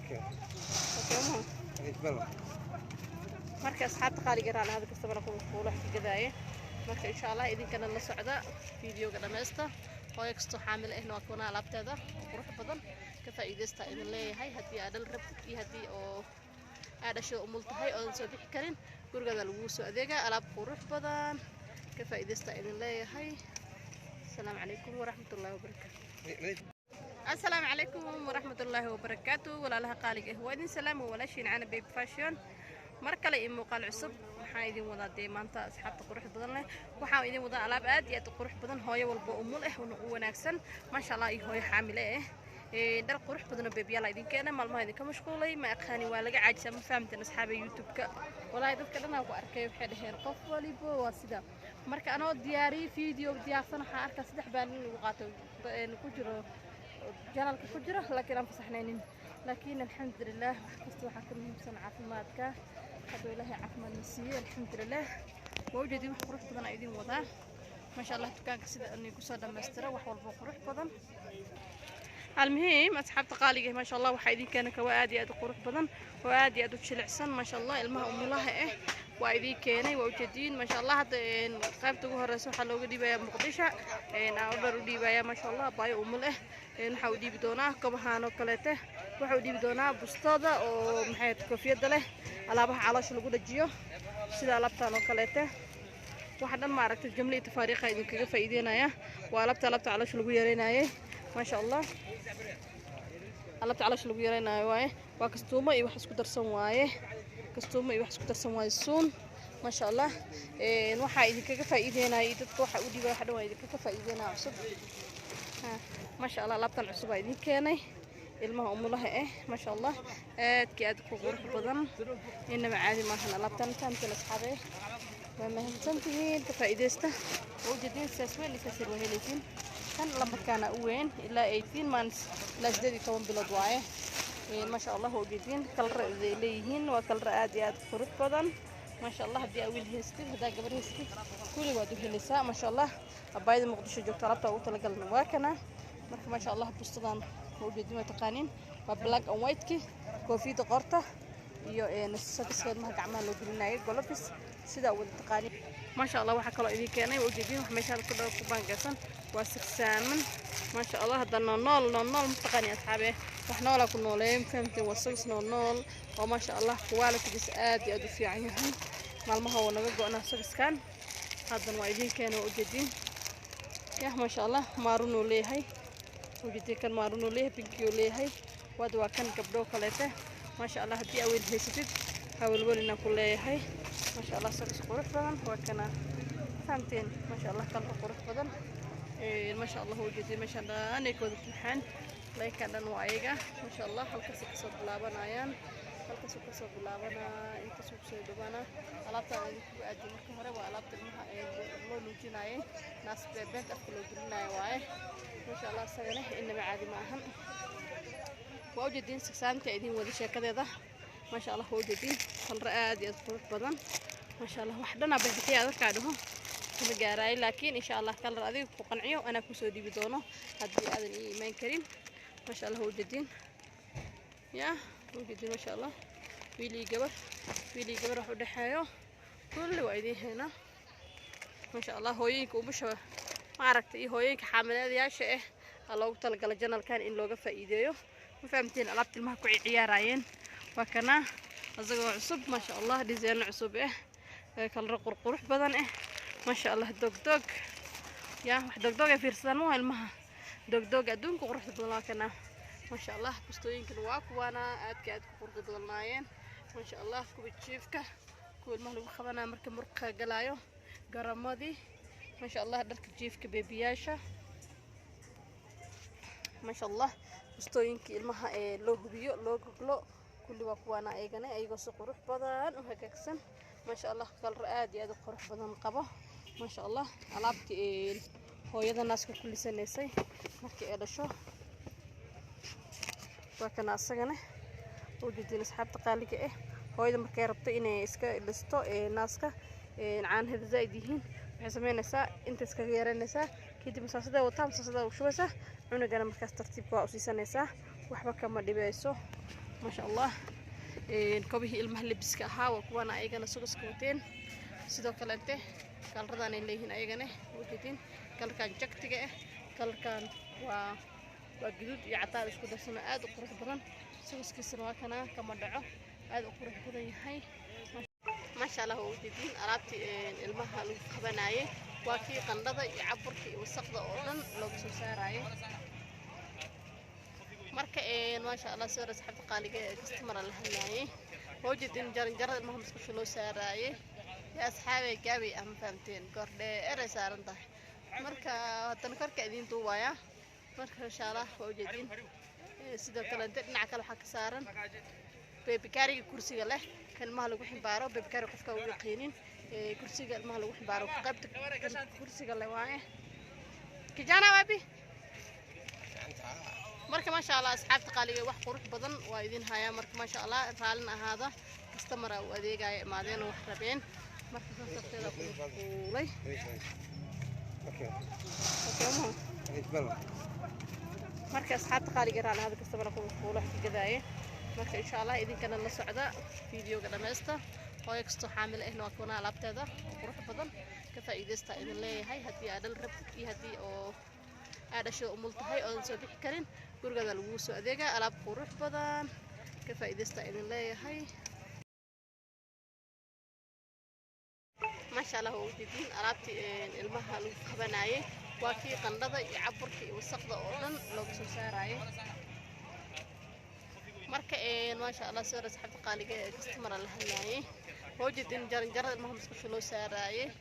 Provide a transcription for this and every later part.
اوكي marka asxaabta qaaliga raana hada kasta bana ku mashquulo wax gadaaye marka insha Allah idinkana la socda fiidiyoga dhameesta hooyo kasto xaamil ah waa kuna alaabteeda qurux badan ka faa'iideysta idin leeyahay hadii aad dal rabtid iyo hadii oo aad dhasho umul tahay oo soo bixi karin guriga lagu soo adeega alaab qurux badan ka faa'iideysta idin leeyahay السلام عليكم ورحمة الله وبركاته. السلام عليكم ورحمة الله وبركاته ولا لها قالق وين سلام ولا شيء عن بيب فاشيون مركل إمو قال عصب وحايدين وضع ديمانتا أصحاب تقرح بدن له وحايدين وضع على باد يا تقرح بدن هاي والبؤمل ونأكسن ما شاء الله هاي حامله در قرح بدن بيب يلا يدين كنا مال ما يدين كمشغولي ما أخاني ولا قاعد ما فهمت أن أصحاب يوتيوب ولا يدك كلنا وأركيب حد هين قف ولي بو واسدا marka anoo diyaari video diyaarsan waxa arkaa saddex baan in lagu qaato ku jiro janalka ku jiro laakiin aan fasaxnaynin laakiin alxamdulillah wax kasta waxa ka muhiimsan caafimaadka haduu ilaahay caafimaad nasiiyo alxamdulillah wawjadi wax qurux badan ay idin wadaa ma sha Allah dukaanka sida inay ku soo dhameystiro wax walba qurux badan المهم أصحاب تقاليجه ما شاء الله وحيدين كان كوادي أدو قروح بدن وادي أدو تشلعسن ما شاء الله المها أم الله وأيدي كاني ووجدين ما شاء الله هذا قابته الرسول حلو دي بيا مقدشة أقدر دي بيا ما شاء الله باي أم الله نحاول بدونا كبهانو كلته وحاول بدونا بستادة أو محيط كوفية دله على بح على شو لقول الجيو سيدا لبتانو كلته واحد ما عرفت الجملة تفاريق هيدين كيف فايدينا يا ولبت على شو لقول يرينا ما شاء الله على شو لقول يرينا وايه وكستومة يروح اسكو درسون وايه كستومة يروح اسكو درسون وايه السون ما شاء الله نوحا إذا كيف فايدينا يدت واحد ودي واحد واحد كيف فايدينا عصب ما شاء الله لبت العصب هيدين كاني المها أم الله ما شاء الله كياد كوغورح بدن إنما عادي ما إحنا لبتن تمثل أصحابي وما هم تنتهين كفايدسته وجدين ساسوي اللي ساسر وهلتين كان لما كان أوين إلا 18 مانس لا جديد كون بلادواعه ما شاء الله وجدين كل رأي ليهين وكل رأيات فرط بدن ما شاء الله هدي أول هستي هدا قبل هستي كل وادو هلساء ما شاء الله أبايد مقدش جو طلبته وطلق النواكنا ما شاء الله بستدان وجدين وتقانين وبلاك أو وايتكي كوفي تقرطة iyo nasabiskeed ma gacmaha loo gelinayo golofis sida uu taqaani ma sha Allah waxa kale idin keenay oo jeedin wax meesha ku dhaw ku baangaysan waa sixsaaman ma sha Allah hadana nool mutaqaani asxaabe wax nool ku nooleeyeen fahamtay wasaqs nool oo ma sha Allah quality aad iyo aad u fiican yahay maalmaha oo naga go'na saxkan hadana waa idin keenay oo jeedin ya ma sha Allah maarunu leeyahay oo jeedin kan maarunu leeyahay pinkiyo leeyahay waa kan gabdho kaleete ما شاء الله هدي أول هيستيد أول ولنا كله هاي ما شاء الله سرس قرح بدن وكنا فهمتين ما شاء الله كله قرح بدن ما شاء الله هو جدي ما شاء الله أنا كود الحين لا كان نوعيجا ما شاء الله هل كسب كسب لابنا عيان هل كسب كسب لابنا أنت سوق سيد بنا علابت أدي مكمرة وعلابت المها لو نجيناي ناس ببنت أكلوا جناي واي ما شاء الله سجنه إنما عادي معهم وأوجدين سكسان كأيدين ودي شكله ما شاء الله وأوجدين الرئاد يذكر بدن ما شاء الله وحدنا بحكي هذا كعدهم بجاراي لكن إن شاء الله كل رأي وقنعيه أنا كسودي بدونه هدي هذا الإيمان كريم ما شاء الله وأوجدين يا وأوجدين ما شاء الله ويلي جبر حد حياه كل وايدين هنا ما شاء الله هويك وبشوا ما عرفت إيه هويك حاملة يا شيء الله تلقى الجنال كان إن لوجا فايديه فهمتين علبت المها كوي عيارين وكنا أزقوا عصب ما شاء الله ديزاين عصب كل رقور قروح بدن ما شاء الله دوق يا دوق في رسانه المها دوق أدون قروح بدن كنا ما شاء الله بستوين كنواك وأنا أتكاد قروح بدن معين ما شاء الله كوي تشيفك كوي المهلو خبنا مركة جلايو جرامادي ما شاء الله درك تشيفك بيبياشة ما شاء الله بستوينك المها لو هبيو لو قلو كل وقوانا ايغاني ايغو سو قروح بدن وهكاكسن ما شاء الله كل رادي ادو قروح بدن قبو ما شاء الله alaabti hooyada naaska kulli saneysay markii ay dhasho waa kana asagana oo jidin asxaabta qaaliga hooyada markay rabto inay iska dhisto naaska caanaheeda zaid yihiin waxay sameynaysaa inta iska yaranaysaa kadib masaasada wata masaasada u shubeysaa cunugana markaas tartiibka waa u siisanaysaa waxba kama dhibayso ما شاء الله كوبيه ilmaha labiska ahaa waa kuwana ayagana sugaska wateen sidoo kale inta kalradaan ay leeyihiin ayagana wajidin kalkan jagtiga ah kalkan waa guduud iyo cadaan isku darsan aad u qurux badan sugaskiisana waa kana kama dhaco aad u qurux badan yahay ما شاء الله وجدين أرابتي المها لو خبناية واكي قندضة يعبركي وسقضة أولاً لو بسوساراية مركا ما شاء الله سورة سحبت قالي كستمر لهناية وجدين جرد المهم سكوش لو ساراية يا أصحابي جابي أهم فهمتين قرد إري سارنطه مركا تنكر كأدين طوايا مركا إن شاء الله وجدين سيدو كالانتين نعكالو حق سارن بيبكاري كرسي له كان ما لو حبارو بيبكاري قفكا u yaqiinin kursiga ma lagu ximbaaro qaybta kursiga la waaye kijana wabi marka ma sha Allah asxaabta qaaliga wax qurux badan waa idin haya marka ma sha Allah raalin ahaada customer u adeegaya imaadeen wax rabeen marka sabteeda ku fuulay okay marka asxaabta qaaliga raalin ahaada customer ku fuulay xigadaye marka insha Allah idinkana la socda fiidiyoga dhameesta hooyo kasto xaamil ah waa kuna alaabteeda qurux badan ka faa'iideysta idin leeyahay hadii aad rabtid iyo hadii oo aad asho umul tahay oo soo bixi karin guriga lagu soo adeega alaab qurux badan ka faa'iideysta idin leeyahay ما شاء الله وجدين أرابتي المها لو خبناية واكي قندضة يعبركي وسقضة أولاً لو بسوساراية marka ما شاء الله سورة سحبت قالي كستمر لهناية وجدين جرد المهم سكوش لو ساراية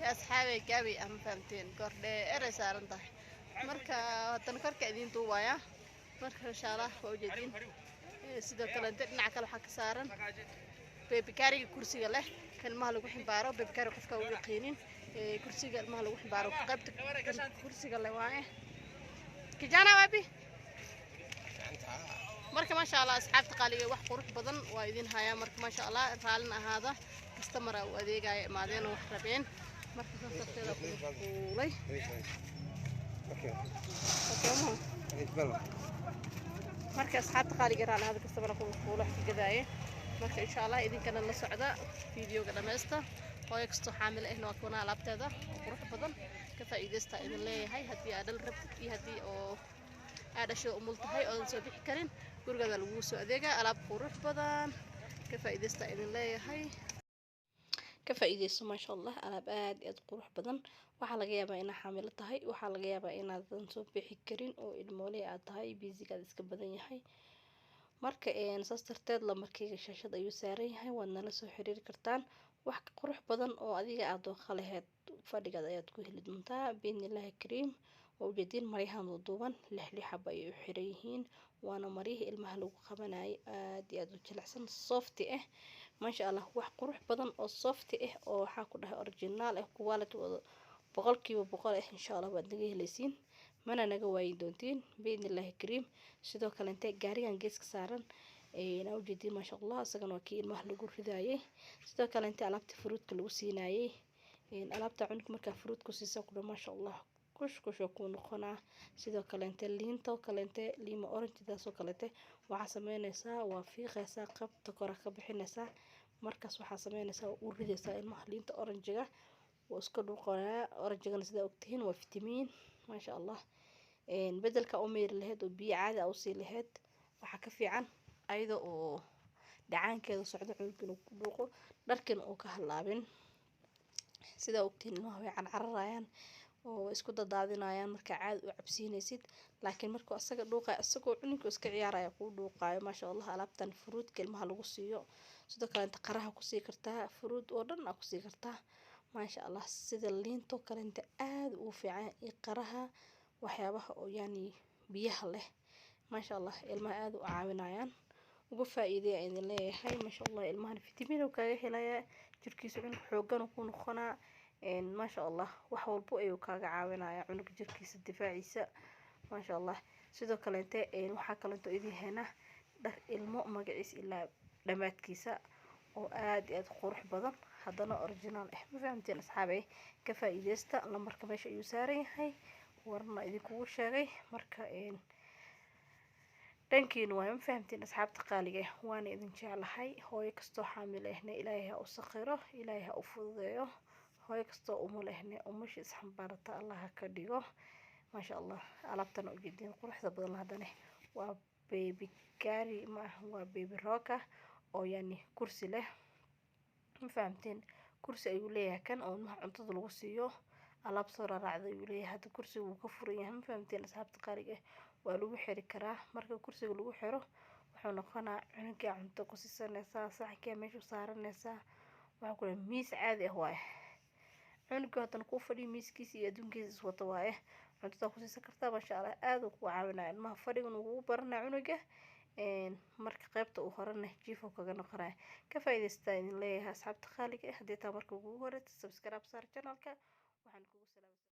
يا أصحابي جابي أهم فهمتين قرد إري سارنطه marka تنكر كأدين طوايا marka إن شاء الله وجدين سيدو كالانتين نعكالو حق سارن بيبكاري كرسي له كان ما لو حبارو بيبكاري قفكا u yaqiinin kursiga ilmaha lagu ximbaaro qaybta kursiga la waaye kijana wabi marka ma sha Allah asxaabta qaaliga wax qurux badan waa idin haya marka ma sha Allah raalin ahaada customer u adeegaya imaadeen wax rabeen marka sabteeda ku fuulay okay marka asxaabta qaaliga raalin ahaada customer ku fuulay xigadaye marka insha Allah idinkana la socda fiidiyoga dhameesta hooyo kasto xaamil ah waa kuna alaabteeda qurux badan ka faa'iideysta idin leeyahay hadii aad rabtid iyo hadii oo aad asho umul tahay oo soo bixi karin guriga lagu soo adeega alaab qurux badan ka faa'iideysta idin leeyahay ka faa'iideyso ma sha Allah alaab aad qurux badan waxa laga yaabaa in xaamil tahay waxa laga yaabaa in aad soo bixi karin oo ilmooley aad tahay busy-gaad iska badan yahay marka saas darteed lamarkayga shaashada ayuu saaran yahay waad nala soo xiriiri kartaan wax qurux badan oo adiga aad khalaheed fadhigaad ayaad ku heli doontaa biidnillaahi kariim وجدين مريها مضوبا لحبة يحريهين وانا مريه المها لو خبناي دي ادو جلعسن صوفتي ما شاء الله wax qurux badan oo soofti oo waxa ku dhahay original quality boqolkiiba boqol insha Allah waad naga helaysiin mana naga waayi doontiin biidnillaahi kariim sidoo kale intee gaarigan geeska saaran وجدين ما شاء الله asagana waa kii ilmaha lagu ridaayay sidoo kale intee alaabta fruitka lagu siinaayay alaabta cunug marka fruit ku siiso ku ma sha Allah kush ku noqona sidoo kale inta liinta kale inta lima orange daasoo kale waxa sameynaysaa waa fiiqaysaa qabta kor ka bixinaysaa markaas waxa sameynaysaa u ridaysaa ilmaha liinta orange-ga oo iska dhuuqaya orange-ga sida ogtihiin waa fitamiin ma sha Allah bedelka oo meeri lahayd oo biyo caadi ah u sii lahayd waxa ka fiican ayada oo dhacaankeeda socdo cunug inuu ku dhuuqo dharkan oo ka halaabin sida ogtihiin ilmaha way carcarayaan oo isku dadaadinayaan marka caad u cabsiinaysid laakiin markuu asaga dhuuqay asagoo cunugga iska ciyaaraya ku dhuuqayo ma sha Allah alaabtan fruit ilmaha lagu siiyo sidoo kale inta qaraha ku sii kartaa fruit oo dhan ku sii kartaa ma sha Allah sida liinto kale inta aad u fiican qaraha waxyaabaha oo yani biyaha leh ma sha Allah ilmaha aad u caawinayaan ugu faa'iideeya in leeyahay ma sha Allah ilmaha fitamiin oo kaga helaya jirkiisa cunug xoogan ku noqonaa ما شاء الله وحول بو أيو كاغا عاونايا عنق جركيس الدفاعيسا ما شاء الله sidoo kale waxa kale oo idin heena dhar ilmo magaciis ilaa dhamaadkiisa oo aad qurux badan hadana original ma fahamteen asxaabay ka faa'iideysta lambarka meesha ayuu saaran yahay warna idinku sheegay marka dhankiina waa ma fahamtiin asxaabta qaaliga ah waana idin jeclahay hooyo kastoo xaamil ahna ilaahay ha u sakhiro ilaahay ha u fududeeyo hooyo kastoo umul ahna umusha isxambaarata allah ha ka dhigo maasha allah alaabtana ujeedin quruxda badan haddana waa baby gari ma waa baby rocker oo yani kursi leh ma fahamteen kursi ayuu leeyahay kan oo ilmaha cuntada lagu siiyo alaab soo raacda ayuu leeyahay hadda kursiga wuu ka furan yahay ma fahamteen asxaabta qaaliga waa lagu xiri karaa marka kursiga lagu xiro wuxuu noqonaa cunuga cunto ku siisanaysaa saxanka meesha saaranaysaa waxa kale miis caadi ah waaye cunuga hadan ku fadhiyo miiskiisa iyo adduunkiisa iswata waaye cuntada ku siisan kartaa masha Allah aad uu ku caawinaa ilmaha fadhigan ugu baranaa cunuga marka qaybta uu horana jiifo kaga noqonaa ka faa'iidaystaa in leeyahay asxaabta qaaliga haddii taa marka ugu horeysa subscribe saar channelka